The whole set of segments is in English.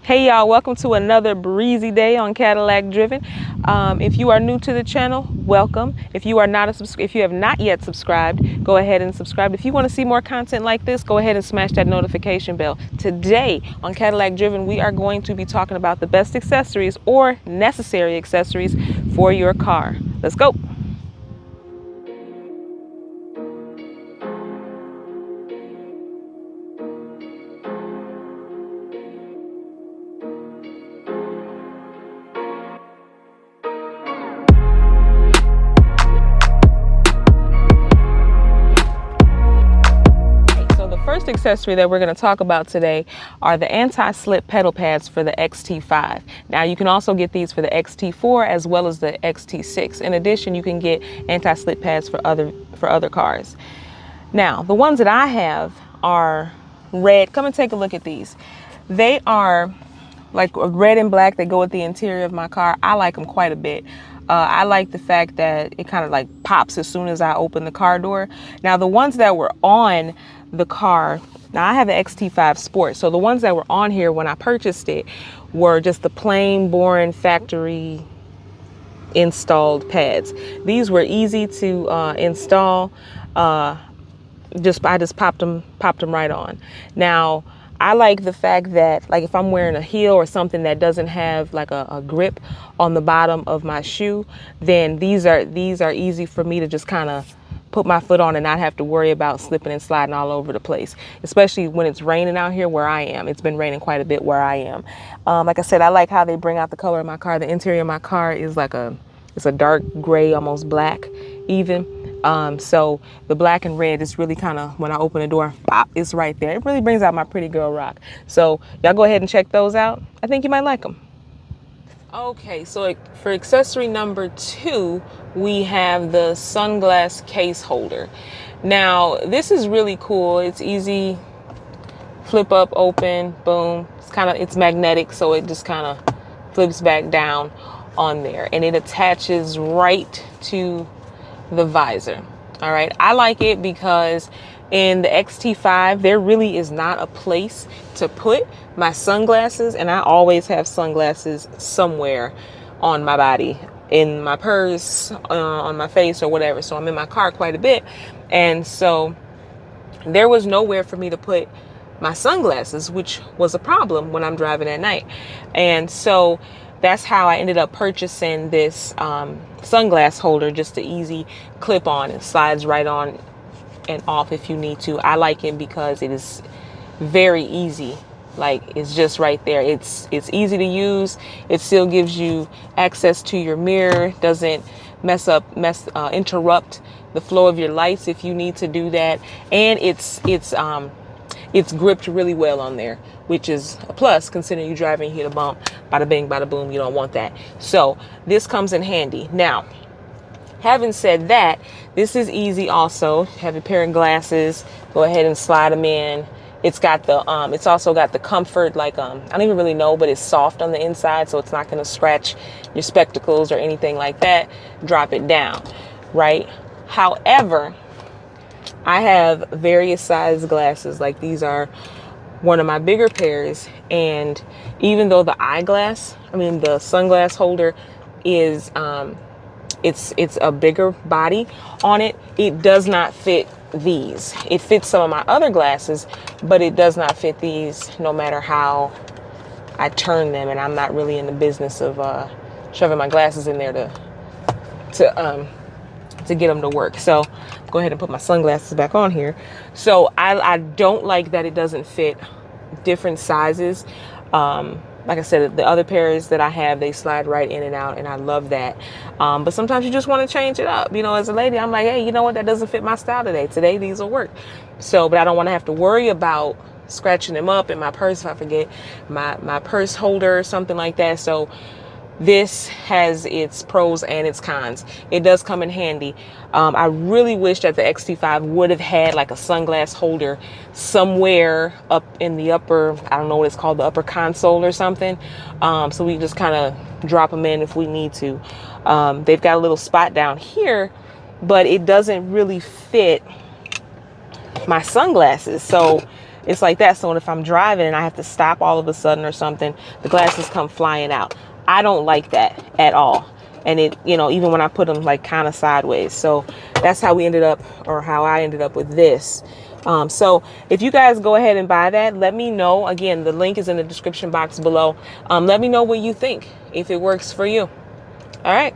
Hey y'all, welcome to another breezy day on Cadillac Driven. If you are new to the channel, welcome. If you are not if you have not yet subscribed, go ahead and subscribe. If you want to see more content like this, go ahead and smash that notification bell. Today on Cadillac Driven, we are going to be talking about the best accessories or necessary accessories for your car. Let's go. First accessory that we're going to talk about today are the anti-slip pedal pads for the XT5. Now you can also get these for the XT4 as well as the XT6. In addition, you can get anti-slip pads for other cars. Now the ones that I have are red. Come and take a look at these. They are like red and black. They go with the interior of my car. I like them quite a bit. I like the fact that it kind of like pops as soon as I open the car door. Now the ones that were on the car, now I have the XT5 Sport, so the ones that were on here when I purchased it were just the plain boring factory installed pads. These were easy to install. I just popped them right on. Now I like the fact that, like, if I'm wearing a heel or something that doesn't have like a grip on the bottom of my shoe, then these are easy for me to just kind of put my foot on and not have to worry about slipping and sliding all over the place, especially when it's raining out here where I am. It's been raining quite a bit where I am. Like I said, I like how they bring out the color of my car. The interior of my car is like it's a dark gray, almost black even. So the black and red is really kind of, when I open the door, pop, it's right there. It really brings out my pretty girl rock. So y'all go ahead and check those out. I think you might like them. Okay, so for accessory number 2, we have the Sunglass case holder. Now this is really cool. It's easy, flip up, open, boom. It's magnetic, so it just kind of flips back down on there, and it attaches right to the visor. All right, I like it because in the XT5 there really is not a place to put my sunglasses, and I always have sunglasses somewhere on my body, in my purse, on my face, or whatever. So I'm in my car quite a bit, and so there was nowhere for me to put my sunglasses, which was a problem when I'm driving at night. And so that's how I ended up purchasing this sunglass holder, just an easy clip on. It slides right on and off if you need to. I like it because it is very easy. Like, it's just right there. It's easy to use. It still gives you access to your mirror, doesn't interrupt the flow of your lights if you need to do that. And it's gripped really well on there, which is a plus considering you driving, you hit a bump, bada bing, bada boom. You don't want that. So this comes in handy. Now, having said that, this is easy also. Have a pair of glasses, go ahead and slide them in. It's got the it's also got the comfort, like I don't even really know, but it's soft on the inside, so it's not going to scratch your spectacles or anything like that. Drop it down, right? However, I have various size glasses. Like, these are one of my bigger pairs, and even though the the sunglass holder is it's a bigger body on it, it does not fit these. It fits some of my other glasses, but it does not fit these no matter how I turn them, and I'm not really in the business of shoving my glasses in there to get them to work. So go ahead and put my sunglasses back on here. So I don't like that it doesn't fit different sizes. Like I said, the other pairs that I have, they slide right in and out, and I love that. But sometimes you just want to change it up. You know, as a lady, I'm like, hey, you know what? That doesn't fit my style today. Today, these will work. So, but I don't want to have to worry about scratching them up in my purse if I forget my purse holder or something like that. So this has its pros and its cons. It does come in handy. I really wish that the XT5 would have had like a sunglass holder somewhere up in the upper, I don't know what it's called, the upper console or something. So we just kind of drop them in if we need to. They've got a little spot down here, but it doesn't really fit my sunglasses. So it's like that. So if I'm driving and I have to stop all of a sudden or something, the glasses come flying out. I don't like that at all. And it, you know, even when I put them like kind of sideways. So that's how we ended up, or how I ended up with this. So if you guys go ahead and buy that, let me know. Again, the link is in the description box below. Let me know what you think, if it works for you. All right.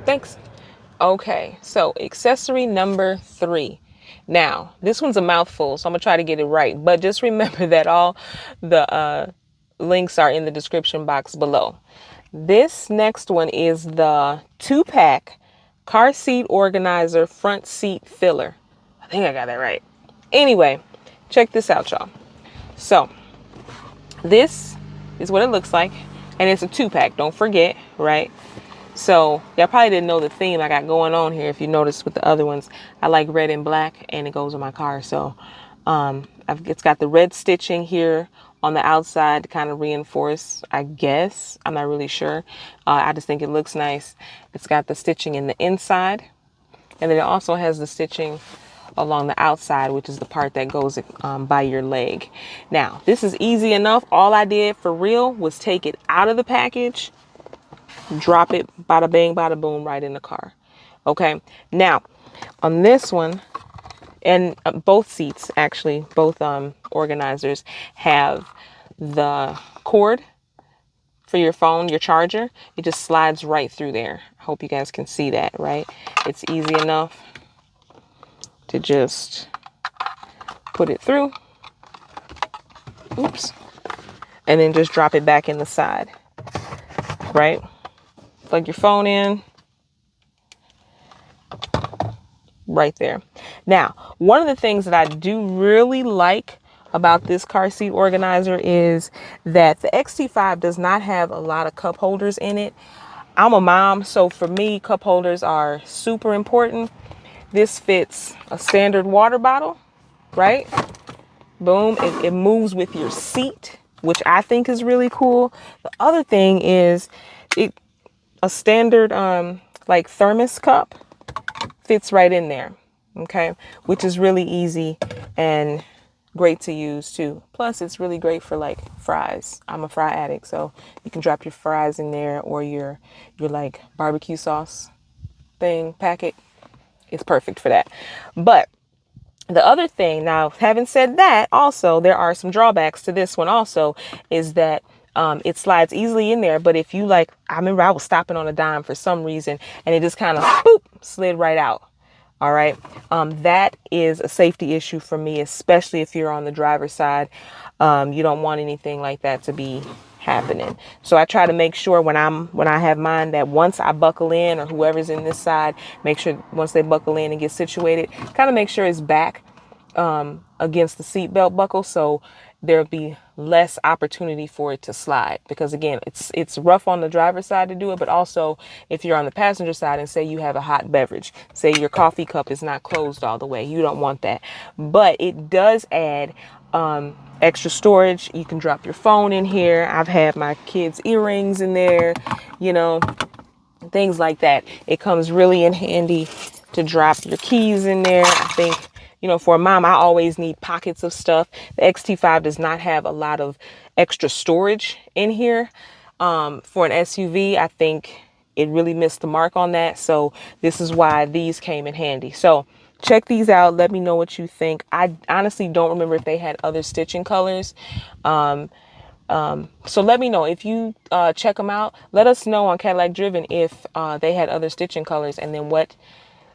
Thanks. Okay. So accessory number 3. Now, this one's a mouthful, so I'm going to try to get it right. But just remember that all the links are in the description box below. This next one is the 2-pack car seat organizer front seat filler. I think I got that right. Anyway, check this out, y'all. So this is what it looks like, and it's a 2-pack. Don't forget, right? So y'all probably didn't know the theme I got going on here. If you notice with the other ones, I like red and black, and it goes with my car. So it's got the red stitching here on the outside to kind of reinforce, I guess. I'm not really sure. I just think it looks nice. It's got the stitching in the inside, and then it also has the stitching along the outside, which is the part that goes by your leg. Now, this is easy enough. All I did for real was take it out of the package, drop it, bada bang, bada boom, right in the car. Okay. Now, on this one, and both seats, actually, both organizers have the cord for your phone, your charger. It just slides right through there. I hope you guys can see that, right? It's easy enough to just put it through. Oops. And then just drop it back in the side, right? Plug your phone in. Right there. Now, one of the things that I do really like about this car seat organizer is that the XT5 does not have a lot of cup holders in it. I'm a mom, so for me, cup holders are super important. This fits a standard water bottle, right? Boom. It moves with your seat, which I think is really cool. The other thing is a standard like thermos cup fits right in there, okay, which is really easy and great to use too. Plus, it's really great for like fries. I'm a fry addict, so you can drop your fries in there, or your like barbecue sauce thing packet. It's perfect for that. But the other thing, now, having said that, also there are some drawbacks to this one. Also, is that it slides easily in there, but if you like, I remember I was stopping on a dime for some reason, and it just kind of boop, slid right out. All right. That is a safety issue for me, especially if you're on the driver's side. You don't want anything like that to be happening. So I try to make sure when I have mine, that once I buckle in, or whoever's in this side, make sure once they buckle in and get situated, kind of make sure it's back against the seatbelt buckle, so there'll be less opportunity for it to slide. Because again, it's rough on the driver's side to do it, but also if you're on the passenger side and say you have a hot beverage, say your coffee cup is not closed all the way, you don't want that. But it does add extra storage. You can drop your phone in here. I've had my kids' earrings in there, you know, things like that. It comes really in handy to drop your keys in there. I think, you know, for a mom, I always need pockets of stuff. The XT5 does not have a lot of extra storage in here. For an SUV, I think it really missed the mark on that. So this is why these came in handy. So check these out. Let me know what you think. I honestly don't remember if they had other stitching colors. So let me know if you check them out. Let us know on Cadillac Driven if they had other stitching colors, and then what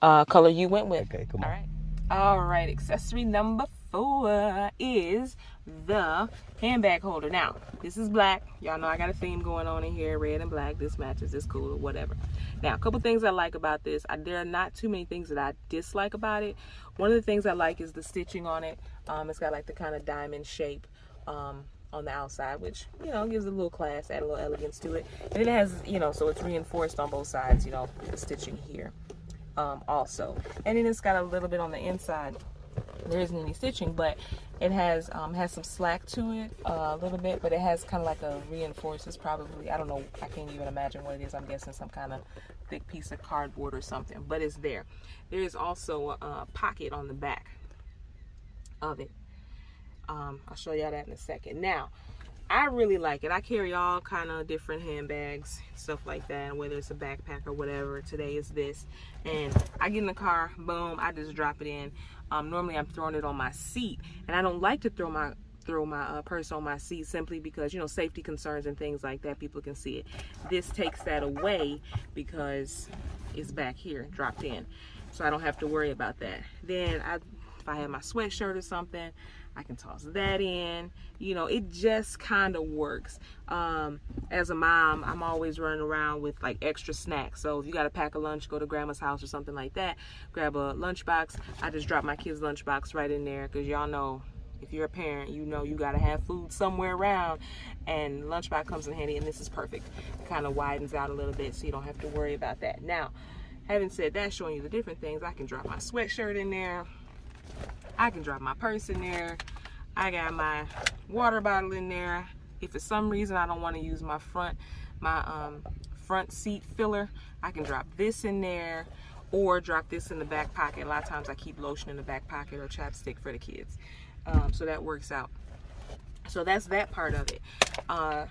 color you went with. Okay, come on. All right. All right, accessory number 4 is the handbag holder. Now, this is black. Y'all know I got a theme going on in here, red and black. This matches, it's cool, or whatever. Now, a couple things I like about this. There are not too many things that I dislike about it. One of the things I like is the stitching on it. It's got like the kind of diamond shape on the outside, which, you know, gives it a little class, add a little elegance to it. And it has, you know, so it's reinforced on both sides, you know, the stitching here. Also, and then it's got a little bit on the inside. There isn't any stitching, but it has some slack to it a little bit, but it has kind of like a reinforced. It's probably, I don't know, I can't even imagine what it is. I'm guessing some kind of thick piece of cardboard or something, but it's there. There is also a pocket on the back of it. I'll show y'all that in a second. Now, I really like it. I carry all kind of different handbags, stuff like that, whether it's a backpack or whatever. Today is this. And I get in the car, boom, I just drop it in. Normally I'm throwing it on my seat, and I don't like to throw my purse on my seat simply because, you know, safety concerns and things like that, people can see it. This takes that away because it's back here, dropped in. So I don't have to worry about that. Then if I have my sweatshirt or something, I can toss that in. You know, it just kind of works. As a mom, I'm always running around with like extra snacks. So if you got to pack a lunch, go to grandma's house or something like that, grab a lunchbox. I just drop my kids' lunchbox right in there, because y'all know, if you're a parent, you know you got to have food somewhere around, and lunchbox comes in handy, and this is perfect. It kind of widens out a little bit so you don't have to worry about that. Now, having said that, showing you the different things, I can drop my sweatshirt in there. I can drop my purse in there. I got my water bottle in there. If for some reason I don't want to use my front seat filler, I can drop this in there, or drop this in the back pocket. A lot of times I keep lotion in the back pocket, or chapstick for the kids. So that works out. So that's that part of it. Another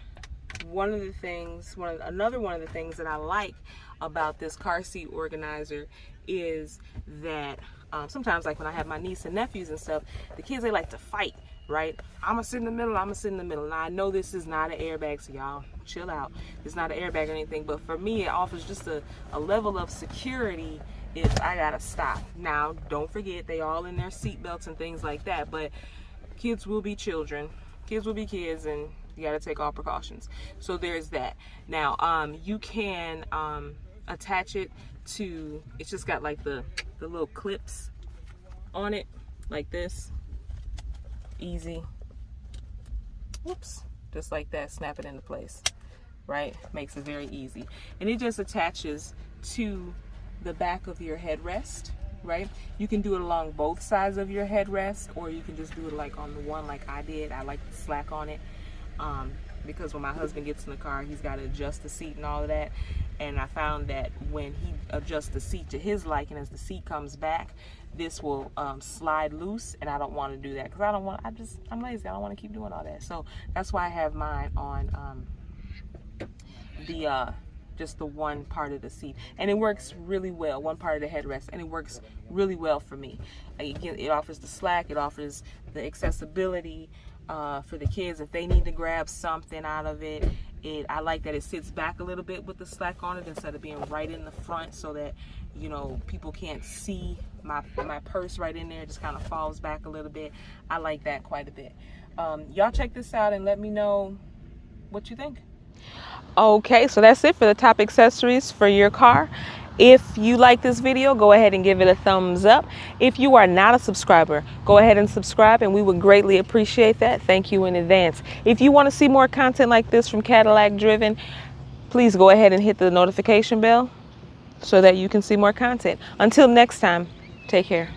one of the things that I like about this car seat organizer is that sometimes, like when I have my niece and nephews and stuff, the kids, they like to fight, right? I'm gonna sit in the middle, I'm gonna sit in the middle. Now I know this is not an airbag, so y'all chill out. It's not an airbag or anything, but for me it offers just a level of security if I gotta stop. Now, don't forget, they all in their seat belts and things like that, but kids will be children, kids will be kids, and you gotta take all precautions. So there's that. Now, you can attach it to, it's just got like the little clips on it, like this. Easy. Whoops. Just like that, snap it into place, right? Makes it very easy. And it just attaches to the back of your headrest, right? You can do it along both sides of your headrest, or you can just do it like on the one like I did. I like the slack on it, because when my husband gets in the car, he's got to adjust the seat and all of that. And I found that when he adjusts the seat to his liking, as the seat comes back, this will slide loose, and I don't want to do that, because I'm lazy. I don't want to keep doing all that. So that's why I have mine on just the one part of the seat, and it works really well, one part of the headrest, and it works really well for me. Again, it offers the slack, it offers the accessibility for the kids if they need to grab something out of it. I like that it sits back a little bit with the slack on it, instead of being right in the front, so that, you know, people can't see my purse right in there. It just kind of falls back a little bit. I like that quite a bit. Y'all check this out and let me know what you think. Okay, so that's it for the top accessories for your car. If you like this video, go ahead and give it a thumbs up. If you are not a subscriber, go ahead and subscribe, and we would greatly appreciate that. Thank you in advance. If you want to see more content like this from Cadillac Driven, please go ahead and hit the notification bell so that you can see more content. Until next time, take care.